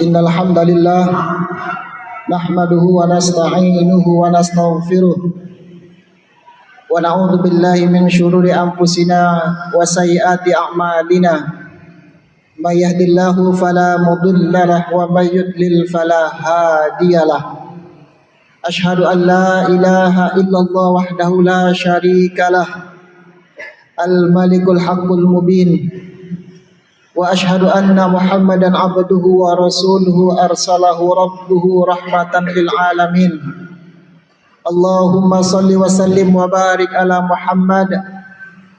Innal hamdalillah nahmaduhu wa nasta'inuhu wa nastaghfiruh wa na'udzu billahi min syururi anfusina wa sayyiati a'malina. May yahdihillahu fala mudilla lahu wa may yudlil fala hadiyalah. Asyhadu an la ilaha illallah wahdahu la syarikalah al-malikul haqqul mubin. Wa ashhadu anna Muhammadan abduhu wa rasuluhu arsalahu rabbuhu rahmatan lil alamin. Allahumma salli wa sallim wa barik ala Muhammad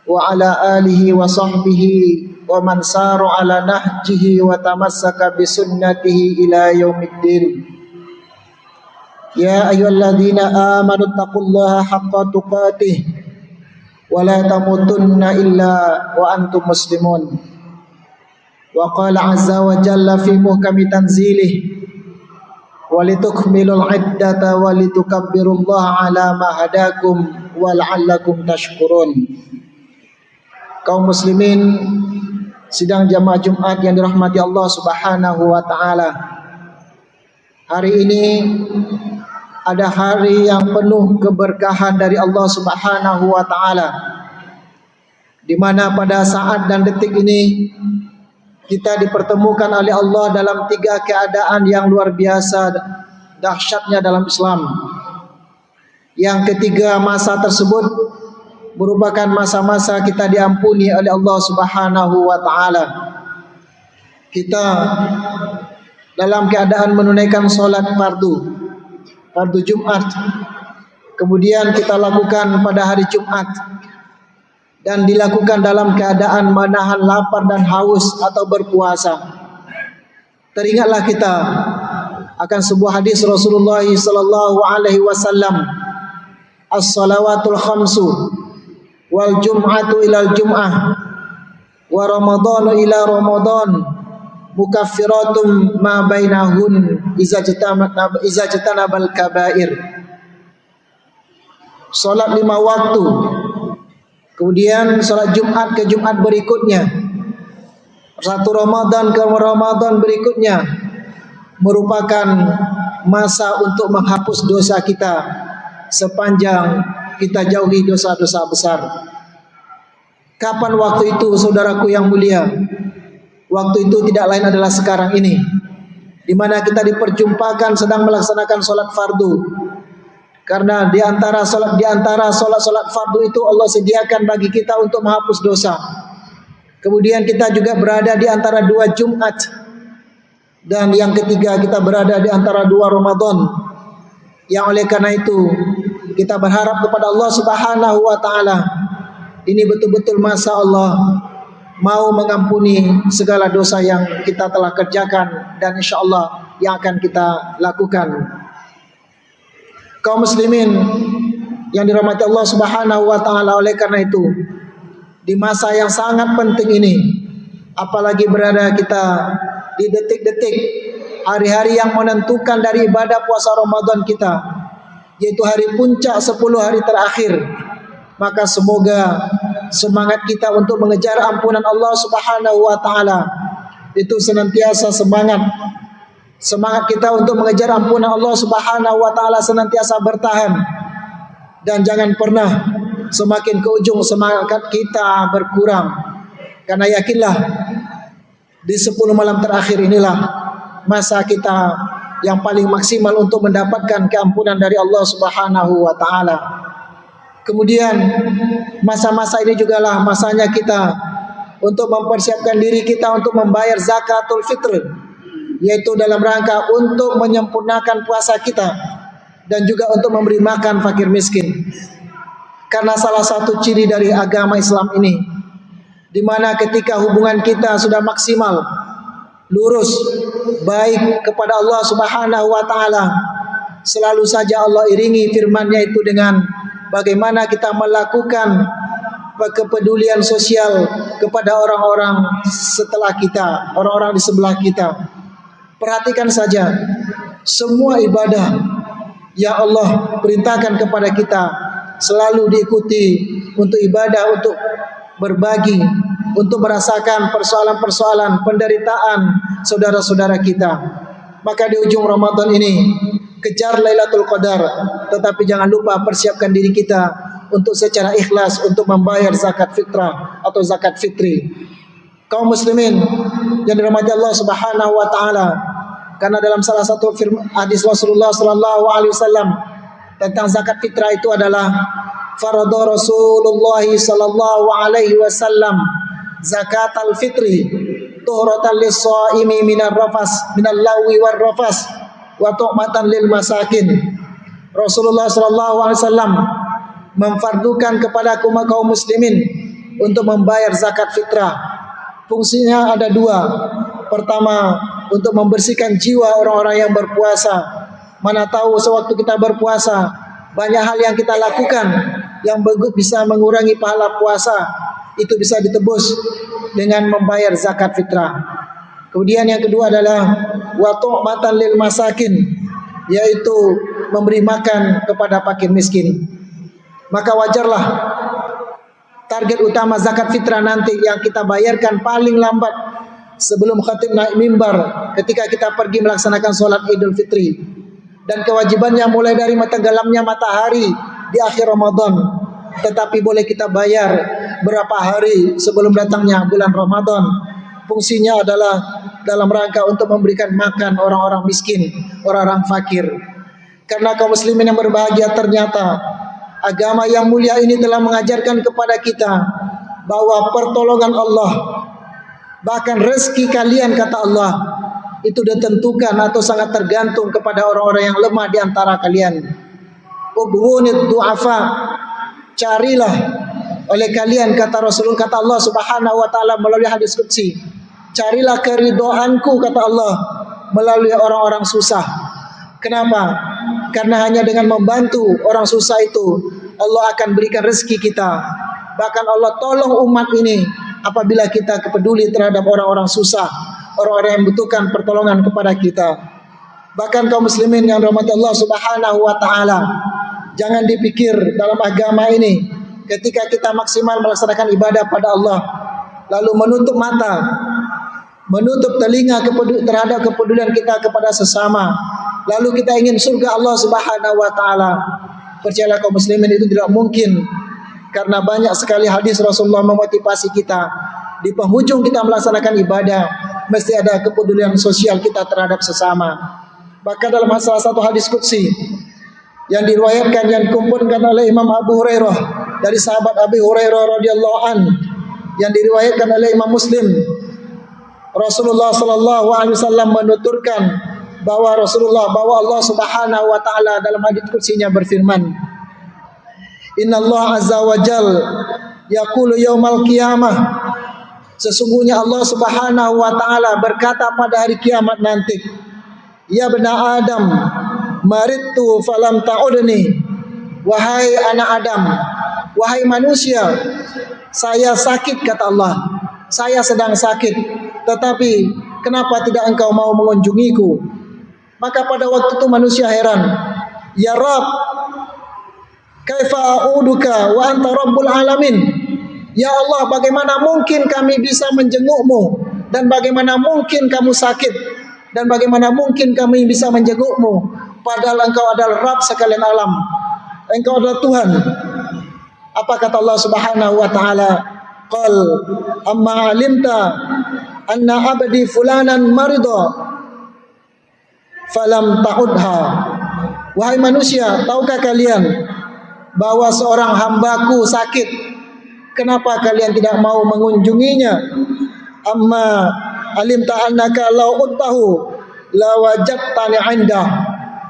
wa ala alihi wa sahbihi wa man saru ala nahjihi wa tamassaka bi sunnatihi ila yaumiddin. Ya ayyuhalladzina amanu taqullaha haqqa tuqatih wa la tamutunna illa wa antum muslimun. Wa qala azza wa jalla fi muhkami tanzilih walitukmilul iddata walitukabbirullaha ala ma hadakum wa la'allakum tashkurun. Kaum muslimin sidang jamaah Jumat yang dirahmati Allah Subhanahu wa taala. Hari ini ada hari yang penuh keberkahan dari Allah Subhanahu wa taala, di mana pada saat dan detik ini kita dipertemukan oleh Allah dalam 3 keadaan yang luar biasa dahsyatnya dalam Islam. Yang ketiga, masa tersebut merupakan masa-masa kita diampuni oleh Allah Subhanahu wa taala. Kita dalam keadaan menunaikan salat fardu Jumat. Kemudian kita lakukan pada hari Jumat dan dilakukan dalam keadaan menahan lapar dan haus atau berpuasa. Teringatlah kita akan sebuah hadis Rasulullah sallallahu alaihi wasallam, as-salawatul khamsu wal jum'atu ilal jum'ah wa ramadhanu ila ramadan mukaffiratun ma bainahun iza jatanabal kabair. Salat 5 waktu, kemudian salat Jumat ke Jumat berikutnya, satu Ramadan ke Ramadan berikutnya, merupakan masa untuk menghapus dosa kita sepanjang kita jauhi dosa-dosa besar. Kapan waktu itu, saudaraku yang mulia? Waktu itu tidak lain adalah sekarang ini, di mana kita diperjumpakan sedang melaksanakan salat fardu. Karena di antara salat fardu itu Allah sediakan bagi kita untuk menghapus dosa. Kemudian kita juga berada di antara 2 Jumat, dan yang ketiga kita berada di antara 2 Ramadan. Yang oleh karena itu kita berharap kepada Allah Subhanahu wa taala, ini betul-betul masa Allah mau mengampuni segala dosa yang kita telah kerjakan dan insyaallah yang akan kita lakukan. Kaum muslimin yang dirahmati Allah Subhanahu wa taala, oleh karena itu di masa yang sangat penting ini, apalagi berada kita di detik-detik hari-hari yang menentukan dari ibadah puasa Ramadan kita, yaitu hari puncak 10 hari terakhir, maka semoga semangat kita untuk mengejar ampunan Allah Subhanahu wa taala itu senantiasa semangat kita untuk mengejar ampunan Allah Subhanahu wa taala senantiasa bertahan, dan jangan pernah semakin ke ujung semangat kita berkurang. Karena yakinlah di 10 malam terakhir inilah masa kita yang paling maksimal untuk mendapatkan keampunan dari Allah Subhanahu wa taala. Kemudian masa-masa ini jugalah masanya kita untuk mempersiapkan diri kita untuk membayar zakatul fitr, yaitu dalam rangka untuk menyempurnakan puasa kita dan juga untuk memberi makan fakir miskin. Karena salah satu ciri dari agama Islam ini, di mana ketika hubungan kita sudah maksimal, lurus, baik kepada Allah Subhanahu wa taala, selalu saja Allah iringi firman-Nya itu dengan bagaimana kita melakukan kepedulian sosial kepada orang-orang setelah kita, orang-orang di sebelah kita. Perhatikan saja, semua ibadah yang Allah perintahkan kepada kita selalu diikuti untuk ibadah, untuk berbagi, untuk merasakan persoalan-persoalan penderitaan saudara-saudara kita. Maka di ujung Ramadan ini kejar Lailatul Qadar, tetapi jangan lupa persiapkan diri kita untuk secara ikhlas untuk membayar zakat fitrah atau zakat fitri. Kaum muslimin yang dirahmati Allah Subhanahu wa taala, karena dalam salah satu hadis Rasulullah sallallahu alaihi wasallam tentang zakat fitrah itu adalah farada Rasulullah sallallahu alaihi wasallam zakatal fitri tuhratan lis-shaimi minar rafas minal lawi war rafas wa tu'matan lil masakin. Rasulullah sallallahu alaihi wasallam memfardukan kepada kaum muslimin untuk membayar zakat fitrah. Fungsinya ada dua. Pertama, untuk membersihkan jiwa orang-orang yang berpuasa. Mana tahu sewaktu kita berpuasa banyak hal yang kita lakukan yang bisa mengurangi pahala puasa, itu bisa ditebus dengan membayar zakat fitrah. Kemudian yang kedua adalah wa tu'matan lil masakin, yaitu memberi makan kepada fakir miskin. Maka wajarlah target utama zakat fitrah nanti yang kita bayarkan paling lambat sebelum khatib naik mimbar ketika kita pergi melaksanakan sholat Idul Fitri, dan kewajibannya mulai dari tenggelamnya matahari di akhir Ramadan, tetapi boleh kita bayar berapa hari sebelum datangnya bulan Ramadan. Fungsinya adalah dalam rangka untuk memberikan makan orang-orang miskin, orang-orang fakir. Karena kaum muslimin yang berbahagia, ternyata agama yang mulia ini telah mengajarkan kepada kita bahwa pertolongan Allah, bahkan rezeki kalian, kata Allah, itu ditentukan atau sangat tergantung kepada orang-orang yang lemah di antara kalian. Ubghunid du'afa, carilah oleh kalian, kata Rasulullah, kata Allah Subhanahu wa taala melalui hadis qudsi, carilah keridhaanku, kata Allah, melalui orang-orang susah. Kenapa? Karena hanya dengan membantu orang susah itu Allah akan berikan rezeki kita. Bahkan Allah tolong umat ini apabila kita peduli terhadap orang-orang susah, orang-orang yang membutuhkan pertolongan kepada kita. Bahkan kaum muslimin yang dirahmati Allah Subhanahu wa taala, jangan dipikir dalam agama ini ketika kita maksimal melaksanakan ibadah pada Allah lalu menutup mata, menutup telinga terhadap kepedulian kita kepada sesama, lalu kita ingin surga Allah Subhanahu wa taala. Percayalah kaum muslimin, itu tidak mungkin. Karena banyak sekali hadis Rasulullah memotivasi kita, di penghujung kita melaksanakan ibadah mesti ada kepedulian sosial kita terhadap sesama. Bahkan dalam salah satu hadis qudsi yang diriwayatkan, yang dikumpulkan oleh Imam Abu Hurairah dari sahabat Abi Hurairah radhiyallahu an, yang diriwayatkan oleh Imam Muslim, Rasulullah sallallahu alaihi wasallam menuturkan bahwa Allah Subhanahu wa taala dalam hadis qudsinya berfirman, Innallaha azza wa jal yaqulu yaumal qiyamah, sesungguhnya Allah Subhanahu wa taala berkata pada hari kiamat nanti, ya bena Adam, maridtu falam ta'udni, wahai anak Adam, wahai manusia, saya sakit, kata Allah, saya sedang sakit, tetapi kenapa tidak engkau mau mengunjungiku? Maka pada waktu itu manusia heran, ya Rabb, kaifa a'uduka wa anta rabbul alamin. Ya Allah, bagaimana mungkin kami bisa menjengukmu, dan bagaimana mungkin kamu sakit, dan bagaimana mungkin kami bisa menjengukmu, padahal engkau adalah Rabb sekalian alam, engkau adalah Tuhan. Apa kata Allah Subhanahu wa taala? Qal amma alimta anna abdi fulanan marida falam ta'udha. Wahai manusia, tahukah kalian bahwa seorang hambaku sakit, kenapa kalian tidak mau mengunjunginya? Amma alimta annaka law uttahu la wajadtani 'indah.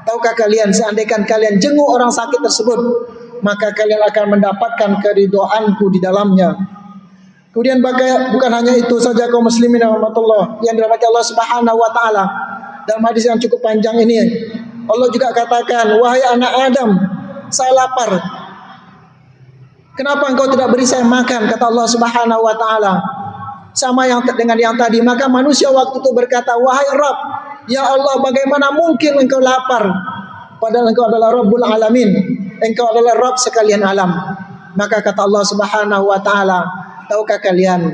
Tahukah kalian, seandainya kalian jenguk orang sakit tersebut, maka kalian akan mendapatkan keridhaanku di dalamnya. Kemudian bukan hanya itu saja kaum muslimin rahmatullah yang dirahmati Allah Subhanahu wa taala. Dalam hadis yang cukup panjang ini, Allah juga katakan, wahai anak Adam, saya lapar. Kenapa engkau tidak beri saya makan? Kata Allah Subhanahu wa taala. Sama yang dengan yang tadi, maka manusia waktu itu berkata, wahai Rabb, ya Allah, bagaimana mungkin engkau lapar? Padahal engkau adalah Rabbul Alamin, engkau adalah Rabb sekalian alam. Maka kata Allah Subhanahu wa taala, tahukah kalian,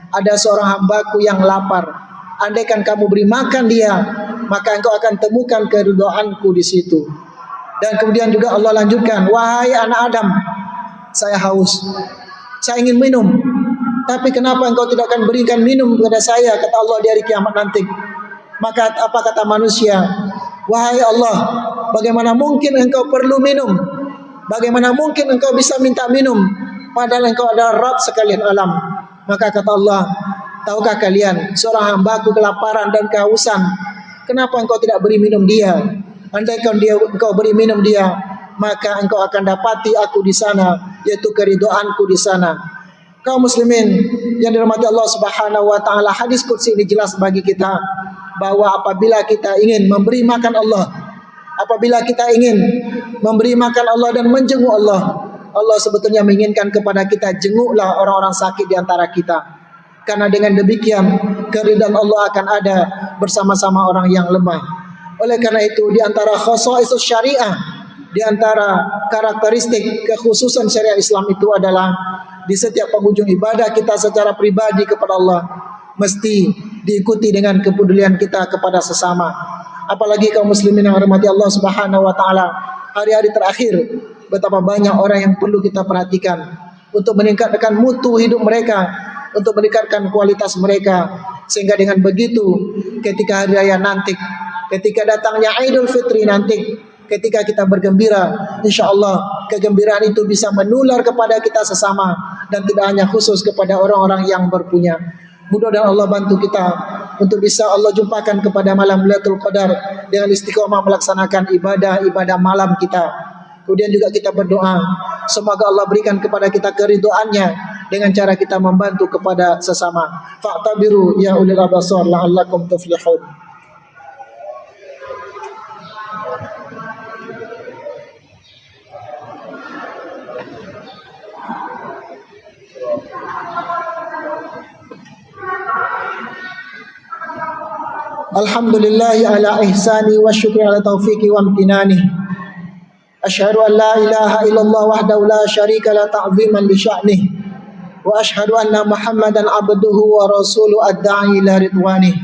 ada seorang hambaku yang lapar. Andaikan kamu beri makan dia, maka engkau akan temukan keridhaanku di situ. Dan kemudian juga Allah lanjutkan, wahai anak Adam, saya haus, saya ingin minum, tapi kenapa engkau tidak akan berikan minum kepada saya, kata Allah, di hari kiamat nanti. Maka apa kata manusia? Wahai Allah, bagaimana mungkin engkau perlu minum? Bagaimana mungkin engkau bisa minta minum, padahal engkau adalah Rabb sekalian alam? Maka kata Allah, tahukah kalian, seorang hambaku kelaparan dan kehausan, kenapa engkau tidak beri minum dia? Andaikan engkau beri minum dia, maka engkau akan dapati aku di sana, yaitu keridhaanku di sana. Kaum muslimin yang dirahmati Allah Subhanahu wa taala, hadis qudsi ini jelas bagi kita bahwa apabila kita ingin memberi makan Allah, apabila kita ingin memberi makan Allah dan menjenguk Allah, Allah sebetulnya menginginkan kepada kita, jenguklah orang-orang sakit di antara kita. Karena dengan demikian keridhaan Allah akan ada bersama-sama orang yang lemah. Oleh karena itu, di antara khosaisus syariah, di antara karakteristik kekhususan syariat Islam itu adalah di setiap penghujung ibadah kita secara pribadi kepada Allah mesti diikuti dengan kepedulian kita kepada sesama. Apalagi kaum muslimin yang hormati Allah Subhanahu wa taala, hari-hari terakhir betapa banyak orang yang perlu kita perhatikan untuk meningkatkan mutu hidup mereka, untuk meningkatkan kualitas mereka, sehingga dengan begitu ketika hari raya nanti, ketika datangnya Idul Fitri nanti, ketika kita bergembira, insya Allah kegembiraan itu bisa menular kepada kita sesama dan tidak hanya khusus kepada orang-orang yang berpunya. Mudah-mudahan Allah bantu kita untuk bisa Allah jumpakan kepada malam Lailatul Qadar dengan istiqomah melaksanakan ibadah-ibadah malam kita. Kemudian juga kita berdoa, semoga Allah berikan kepada kita keridhaannya dengan cara kita membantu kepada sesama. Fa'tabiru ya ulil absar la'allakum tuflihun. Alhamdulillahi ala ihsani wa syukri ala taufiqi wa amtinani. Asyhadu an la ilaha illallah wahdahu la syarika la ta'ziman li sya'nih. Wa asyhadu anna Muhammadan abduhu wa rasuluhu ad-da'i ila ridwanih.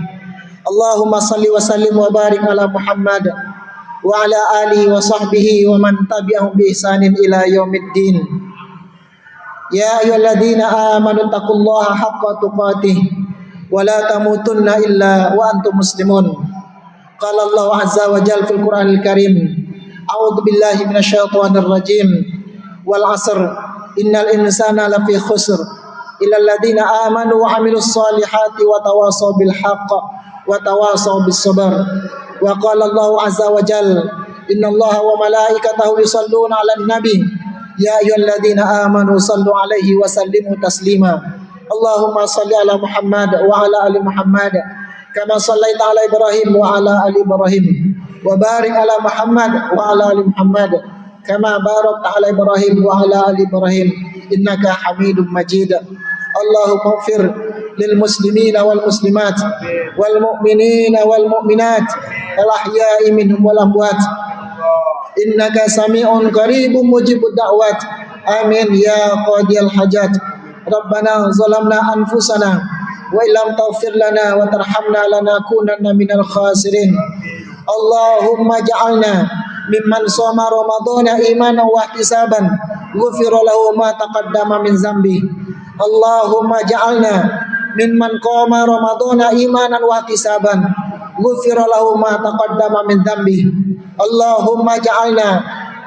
Allahumma salli wa sallim wa barik ala Muhammad wa ala alihi wa sahbihi wa man tabi'ahum bi ihsanin ila yaumiddin. Ya ayyuhalladzina amanu taqullaha haqqa tuqatih wa la tamutunna illa wa antum muslimun. Qala Allah azza wa jalla fil Qur'anil Karim, a'udzu billahi minasyaitonir rajim. Wal 'asr innal insana lafi khusr illa alladziina amanu wa 'amilus solihati wa tawasaw bil haqq wa tawasaw bis sabr. Wa qala Allah azza wa jalla, innallaha wa malaikatahu yusholluna 'alan nabi ya ayyuhalladzina amanu shallu 'alaihi wa sallimu taslima. Allahumma salli ala Muhammad wa ala ali Muhammad kama shallaita ala Ibrahim wa ala ali Ibrahim wa barik ala Muhammad wa ala ali Muhammad kama barakta ala Ibrahim wa ala ali Ibrahim innaka Hamidum Majid. Allahumma ighfir lil muslimina wal muslimat wal mu'minina wal mu'minat al ahya'i minhum wal amwat innaka sami'un qaribun mujibud da'wat. Amin ya qadiyal hajat. Rabbana zalamna anfusana wa illam taghfir lana wa tarhamna lanakunanna minal khasirin. Allahumma ja'alna mimman shoma ramadhana imanan wa ihtisaban ghufira lahu ma taqaddama min zambi. Allahumma ja'alna mimman qama ramadhana imanan wa ihtisaban ghufira lahu ma taqaddama min zambi. Allahumma ja'alna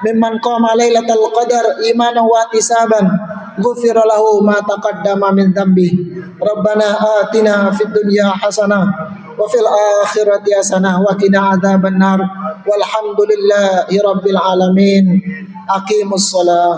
mimman qama lailatul qadar imanan wa ihtisaban ghufira lahu ma taqaddama min dhanbi. Rabbana atina fid dunya hasanah wa fil akhirati hasanah wa qina adzabannar. Walhamdulillahi rabbil alamin. Aqimus shalah.